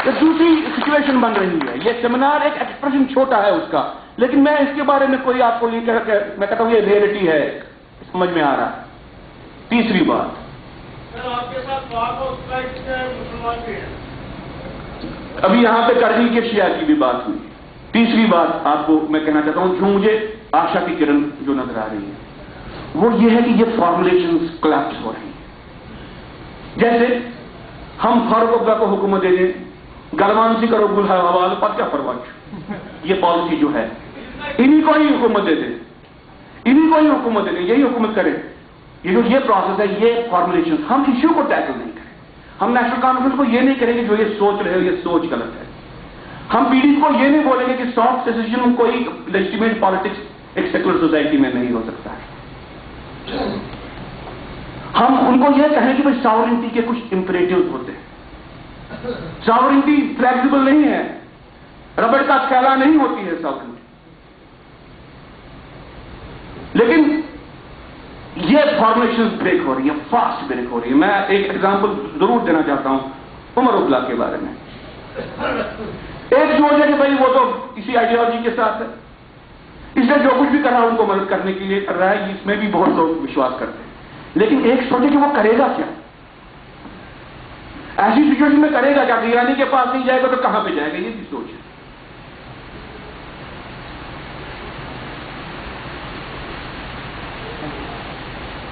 یہ دوسری سچویشن بن رہی ہے. یہ سیمینار ایک ایکسپریشن چھوٹا ہے اس کا، لیکن میں اس کے بارے میں کوئی آپ کو نہیں کہہ میں کہتا ہوں یہ ریئلٹی ہے، سمجھ میں آ رہا ہے. تیسری بات، آپ کے ساتھ مسلمان بھی ہیں، ابھی یہاں پہ کرنی کے شیعہ کی بھی بات ہوئی. تیسری بات آپ کو میں کہنا چاہتا ہوں جو مجھے آشا کی کرن جو نظر آ رہی ہے وہ یہ ہے کہ یہ فارمولیشنز کلیپس ہو رہی ہیں. جیسے ہم فاروق عبداللہ کو حکومت دے دیں، گلوان سے کرو گل حوالہ پت کیا پرواہ، یہ پالیسی جو ہے انہی کو ہی حکومت دے دیں، انہی کو ہی حکومت دے دیں، یہی حکومت کرے. یہ پروسیس ہے، یہ فارمولیشن. ہم ایشو کو ٹیکل نہیں کریں، ہم نیشنل کانفرنس کو یہ نہیں کریں گے جو یہ سوچ رہے ہو یہ سوچ غلط ہے. ہم پی ڈی کو یہ نہیں بولیں گے کہ سافٹ ڈیسیجن کوئی لیجیٹیمیٹ پالیٹکس ایک سیکولر سوسائٹی میں نہیں ہو سکتا ہے. ہم ان کو یہ کہیں کہ بھائی ساورنٹی کے کچھ امپریٹیوز ہوتے ہیں. ساورنٹی فلیکسیبل نہیں ہے، ربڑ کا تھیلا نہیں ہوتی ہے ساورنٹی. لیکن یہ فارمیشن بریک ہو رہی ہے، فاسٹ بریک ہو رہی ہے. میں ایک ایگزامپل ضرور دینا چاہتا ہوں عمر عبداللہ کے بارے میں. ایک جو ہے کہ بھائی وہ تو اسی آئیڈیالوجی کے ساتھ ہے، اس لیے جو کچھ بھی کر رہا ہے ان کو مدد کرنے کے لیے کر رہا ہے، اس میں بھی بہت لوگ وشواس کرتے ہیں. لیکن ایک سوچے کہ وہ کرے گا کیا، ایسی سچویشن میں کرے گا کیا؟ ایرانی کے پاس نہیں جائے گا تو کہاں پہ جائے گا؟ یہ بھی سوچ ہے.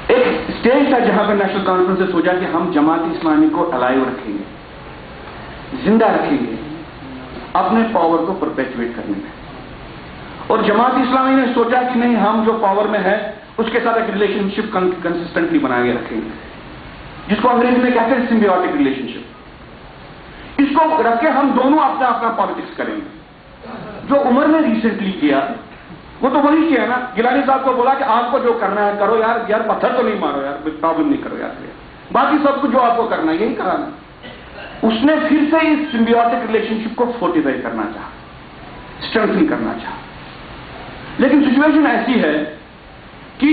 ایک اسٹیج تھا جہاں پہ نیشنل کانفرنس نے سوچا کہ ہم جماعت اسلامی کو الائیو رکھیں گے، زندہ رکھیں گے اپنے پاور کو پرپیچویٹ کرنے میں. اور جماعت اسلامی نے سوچا کہ نہیں، ہم جو پاور میں ہے اس کے ساتھ ایک ریلیشن شپ کنسسٹنٹلی بنا کے رکھیں گے، جس کو انگریزی میں کہتے ہیں سمبیوٹک ریلیشن شپ. اس کو رکھ کے ہم دونوں اپنا اپنا پالیٹکس کریں گے. جو عمر نے ریسنٹلی کیا وہ تو وہی کیا نا. گیلانی صاحب کو بولا کہ آپ کو جو کرنا ہے کرو یار پتھر تو نہیں مارو یار، پرابلم نہیں کرو یار، باقی سب کچھ جو آپ کو کرنا ہے یہی کرانا. اس نے پھر سے اس سمبیوٹک ریلیشن شپ کو فورٹیفائی کرنا چاہا، اسٹرینتھن کرنا چاہا. لیکن سچویشن ایسی ہے کہ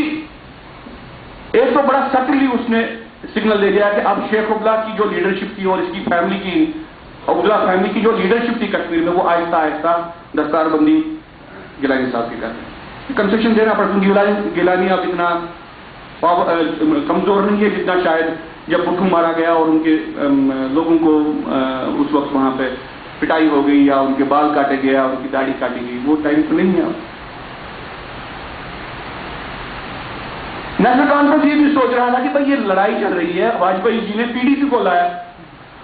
ایک تو بڑا سٹلی اس نے سگنل دے دیا کہ اب شیخ عبداللہ کی جو لیڈرشپ تھی اور اس کی فیملی کی، عبداللہ فیملی کی جو لیڈرشپ تھی کشمیر میں، وہ آہستہ آہستہ دستار بندی گیلانی صاحب کی کرتے ہیں. کنسیشن دینا پڑتا ہے. گیلانی اب اتنا کمزور نہیں ہے جتنا شاید جب پٹھو مارا گیا اور ان کے لوگوں کو اس وقت وہاں پہ پٹائی ہو گئی یا ان کے بال کاٹے گیا، ان کی داڑھی کاٹی گئی، وہ ٹائم تو نہیں ہے. نیشنل کانفرنس یہ بھی سوچ رہا تھا کہ بھائی یہ لڑائی چل رہی ہے، واجپئی جی نے پی ڈی سی کو لایا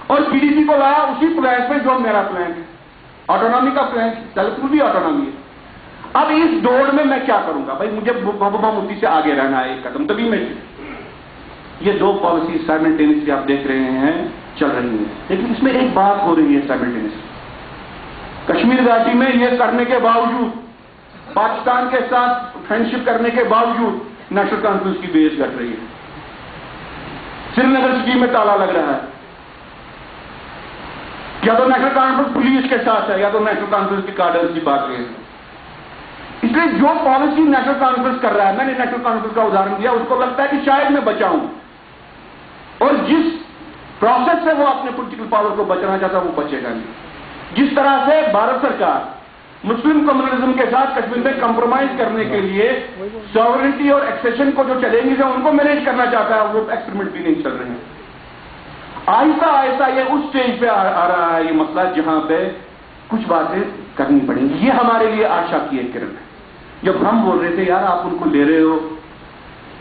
اور پی ڈی سی کو لایا اسی پلان پہ جو میرا پلان ہے، آٹونومی کا پلان. تلپور بھی آٹونومی ہے. اب اس دوڑ میں کیا کروں گا بھائی؟ مجھے محبوبہ مفتی سے آگے رہنا ہے ایک قدم. تبھی میں یہ دو پالیسی سائملٹینیسلی آپ دیکھ رہے ہیں چل رہی ہیں. لیکن اس میں ایک بات ہو رہی ہے سائملٹینیسلی. کشمیر گھاٹی میں یہ کرنے کے باوجود، پاکستان کے ساتھ فرینڈشپ کرنے کے باوجود نیشنل کانفرنس کی بیس گھٹ رہی ہے. سری نگر سٹی میں تالا لگ رہا ہے. یا تو نیشنل کانفرنس پولیس کے ساتھ ہے یا تو نیشنل کانفرنس کی کارڈرز کی بات رہی ہے. اس لیے جو پالیسی نیشنل کانفرنس کر رہا ہے، میں نے نیشنل کانفرنس کا ادھارن دیا، اس کو لگتا ہے کہ شاید میں بچاؤں، اور جس پروسیس سے وہ اپنے پولیٹیکل پاور کو بچانا چاہتا ہے وہ بچے گا نہیں. جس طرح سے بھارت سرکار مسلم کمیونزم کے ساتھ کشمیر میں کمپرومائز کرنے کے لیے ساورنٹی اور ایکسیشن کو جو چیلنجز ہیں ان کو مینیج کرنا چاہتا ہے، وہ ایکسپریمنٹ بھی نہیں چل رہے ہیں. آہستہ آہستہ یہ اس سٹیج پہ آ رہا ہے یہ مسئلہ جہاں پہ کچھ باتیں کرنی پڑیں گی. یہ ہمارے لیے آشا کی ایک کرن ہے. جب ہم بول رہے تھے یار آپ ان کو لے رہے ہو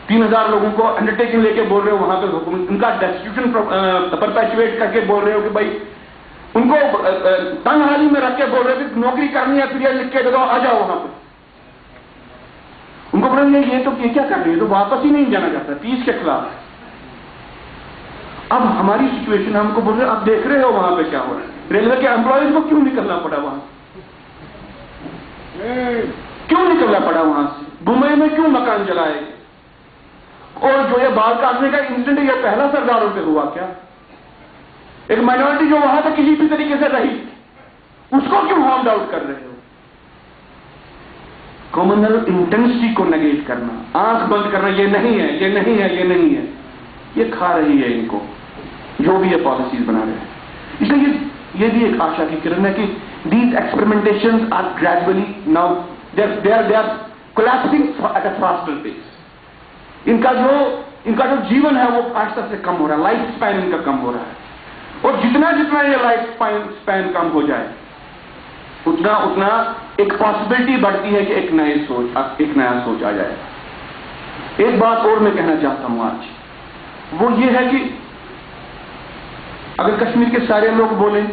3000 لوگوں کو انڈرٹیکنگ لے کے بول رہے ہو وہاں پہ حکومت ان کا ڈیسٹیٹیوشن پرپیچویٹ کر کے بول رہے ہو کہ بھائی ان کو تنگ حالی میں رکھ کے بول رہے تھے نوکری کرنی ہے پھر یہ لکھ کے دے دو آ جاؤ وہاں پہ. ان کو بولیں گے یہ تو کیا کر رہی ہے، تو واپس ہی نہیں جانا چاہتا، پیس کے خلاف. اب ہماری سچویشن ہم کو بول رہے اب دیکھ رہے ہو وہاں پہ کیا ہو رہا ہے. ریلوے کے امپلائیز کو کیوں نکلنا پڑا وہاں، کیوں نکلنا پڑا وہاں سے؟ بمبئی میں کیوں مکان جلائے؟ اور جو یہ بال کاٹنے کا انسیڈنٹ یہ پہلا سرداروں پہ ہوا کیا؟ ایک مائنورٹی جو وہاں تک کسی بھی طریقے سے رہی اس کو کیوں ہارم آؤٹ کر رہے ہو؟ کامنل انٹینسٹی کو نگیٹ کرنا، آنکھ بند کرنا، یہ نہیں ہے یہ نہیں ہے یہ نہیں ہے، یہ کھا رہی ہے ان کو جو بھی یہ پالیسیز بنا رہے ہیں. اس لیے یہ بھی ایک آشا کی کرن ہے کہ these experimentations are gradually now they are collapsing at a faster pace. ان کا جو جیون ہے وہ آہستہ سے کم ہو رہا ہے, لائف اسپین ان کا کم ہو رہا ہے. اور جتنا یہ لائف اسپین کم ہو جائے اتنا ایک پاسبلٹی بڑھتی ہے کہ ایک نیا سوچ آ جائے. ایک بات اور میں کہنا چاہتا ہوں آج, وہ یہ ہے کہ اگر کشمیر کے سارے لوگ بولیں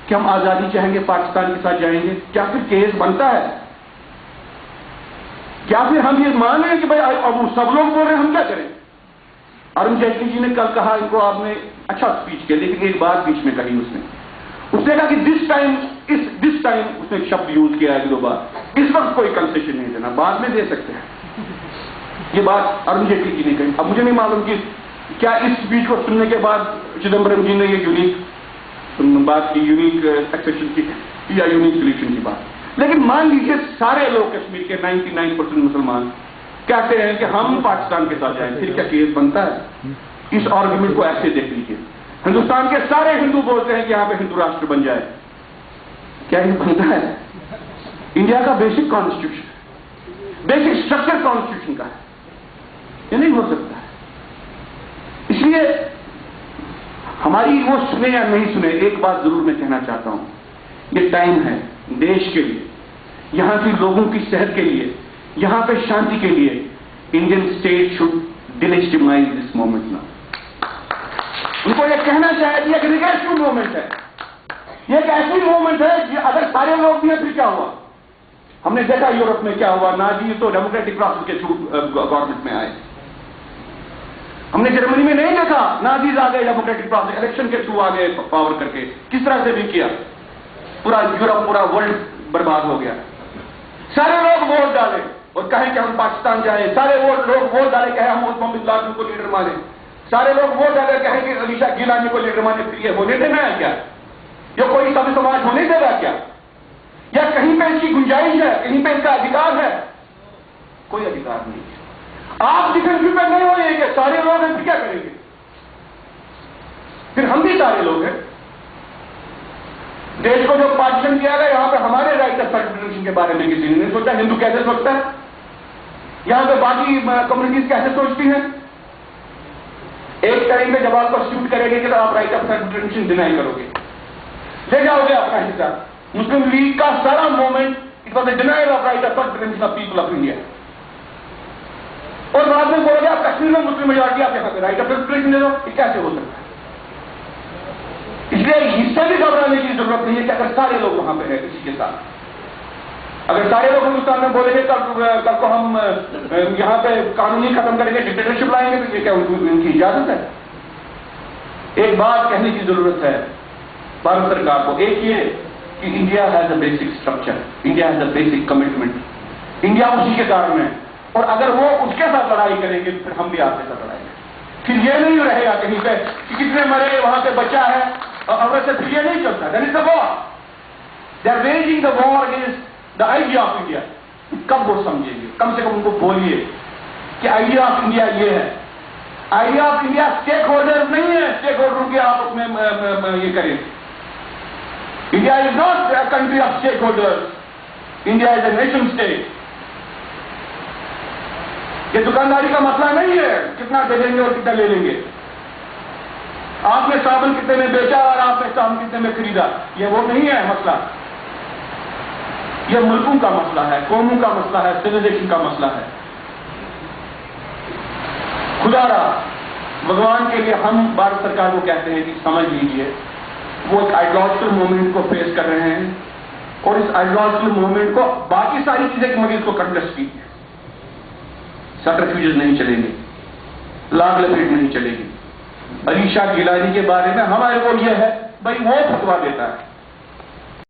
کہ ہم آزادی چاہیں گے, پاکستان کے ساتھ جائیں گے, کیا پھر کیس بنتا ہے؟ کیا پھر ہم یہ مان رہے ہیں کہ بھائی اب سب لوگ بول رہے ہیں, ہم کیا کریں؟ ارون جیٹلی جی نے کل کہا, ان کو آپ نے اچھا اسپیچ کیا, لیکن ایک بات بیچ میں کہی اس نے کہا کہ دس ٹائم اس نے ایک شبد یوز کیا ہے 2 بار, اس وقت کوئی کنسیشن نہیں دینا, بعد میں دے سکتے ہیں. یہ بات ارون جیٹلی جی نے کہی. اب مجھے نہیں معلوم کہ کیا اس اسپیچ کو سننے کے بعد چدمبرم جی نے یہ یونیک بات کی, یونیک ایکسپریشن کی یا یونیک سولوشن کی بات. لیکن مان لیجیے سارے لوگ کشمیر کے 99% مسلمان کہتے ہیں کہ ہم پاکستان کے ساتھ جائیں, پھر کیا کیس بنتا ہے؟ اس آرگومنٹ کو ایسے دیکھ لیجیے. ہندوستان کے سارے ہندو بولتے ہیں کہ یہاں پہ ہندو راشٹر بن جائے, کیا یہ بنتا ہے؟ انڈیا کا basic constitution, basic structure constitution کا ہے, یہ نہیں ہو سکتا ہے. اس لیے ہماری وہ سنے یا نہیں سنے, ایک بات ضرور میں کہنا چاہتا ہوں, یہ ٹائم ہے دیش کے لیے, یہاں کی لوگوں کی صحت کے لیے, یہاں پہ شانتی کے لیے. Indian state should delegitimize this moment نا. ان کو یہ کہنا چاہیے کہ یہ ایک ریگریسو مومنٹ ہے, یہ ایک ایسی مومنٹ ہے کہ اگر سارے لوگ بھی ہیں پھر کیا ہوا؟ ہم نے دیکھا یورپ میں کیا ہوا, نازی تو ڈیموکریٹک پروسیس کے تھرو گورنمنٹ میں آئے. ہم نے جرمنی میں نہیں دیکھا, نازیز آ گئے ڈیموکریٹک پروسیس, الیکشن کے تھرو آ گئے پاور کر کے. کس طرح سے بھی کیا, پورا یورپ پورا ورلڈ برباد ہو گیا. سارے لوگ ووٹ ڈالے اور کہیں کہ ہم پاکستان جائیں, سارے لوگ ووٹ ڈالے کہیں ہم اسامہ بن لادن کو لیڈر مانیں, سارے لوگ ووٹ ڈالے کہیں کہ علیشہ گیلانی کو لیڈر مانیں. پھر یہ ہونے دینا ہے کیا؟ یہ کوئی سبھی سماج ہونے دے گا کیا؟ یا کہیں پہ اس کی گنجائش ہے, کہیں پہ اس کا ادھیکار ہے؟ کوئی ادھیکار نہیں ہے. آپ ڈیفینس پہ نہیں ہوئے کہ سارے لوگ ہیں, پھر کیا کریں گے؟ پھر ہم بھی سارے لوگ ہیں. دیش کو جو پارٹیشن کیا گیا, یہاں پہ ہمارے رائٹ آف سیلف ڈٹرمنیشن کے بارے میں کسی نے نہیں سوچا. ہندو کیسے سوچتا ہے؟ یہاں پہ باقی کمیونٹیز کیسے سوچتی ہیں؟ ایک ٹائم پہ جب آپ کو سوٹ کرے گی کہ آپ right of self determination deny کرو گے, لے جاؤ گے اپنا حصہ. مسلم لیگ کا سارا movement it was a denial of right of self determination of people of India. اور بعد میں بولو گے آپ کشمیر میں مسلم میجارٹی, آپ کہاں پہ رائٹ آف سیلف ڈٹرمنیشن دے دو, یہ کیسے ہو سکتا ہے؟ اس لیے اس سے بھی گھبرانے کی ضرورت نہیں ہے کہ اگر سارے لوگ وہاں پہ ہیں کسی کے ساتھ. اگر سارے لوگ ہندوستان میں بولیں گے کل کو ہم یہاں پہ قانونی ختم کریں گے, ڈکٹیٹرشپ لائیں گے, تو یہ کیا ان کی اجازت ہے؟ ایک بات کہنے کی ضرورت ہے بھارت سرکار کو. ایک یہ کہ India has a basic structure, India has a basic commitment, India اسی کے کارن ہے. اور اگر وہ اس کے ساتھ لڑائی کریں گے پھر ہم بھی آپ کے ساتھ لڑائی کریں. پھر یہ نہیں رہے گا کہیں پہ کہ کتنے مرے, وہاں پہ بچہ ہے, اور ویسے پھر یہ نہیں چلتا. That is the war, they are waging the war against the idea of India. کب وہ سمجھیں گے؟ کم سے کم ان کو بولیے کہ آئیڈیا آف انڈیا یہ ہے. Idea of India stake holder نہیں ہے, اسٹیک ہولڈر کے آپ اپنے یہ کریں. India is not a country of stake holder, India is a nation state. یہ دکانداری کا مسئلہ نہیں ہے کتنا دے دیں گے اور کتنا لے لیں گے. آپ نے صابن کتنے میں بیچا اور آپ نے صابن کتنے میں خریدا, یہ وہ نہیں ہے مسئلہ. یہ ملکوں کا مسئلہ ہے, قوموں کا مسئلہ ہے, سویلائزیشن کا مسئلہ ہے. خدا را بھگوان کے لیے ہم بھارت سرکار کو کہتے ہیں کہ سمجھ لیجیے وہ ایک آئیڈیالوجیکل موومنٹ کو فیس کر رہے ہیں, اور اس آئیڈیالوجیکل موومنٹ کو باقی ساری چیزیں کے مریض کو کنٹسٹ کی. سبٹرفیوجز نہیں چلیں گے, لاگ لپیٹ نہیں چلے گی. علیشہ گیلانی کے بارے میں ہمارے کو یہ ہے بھائی وہ فتوا دیتا ہے,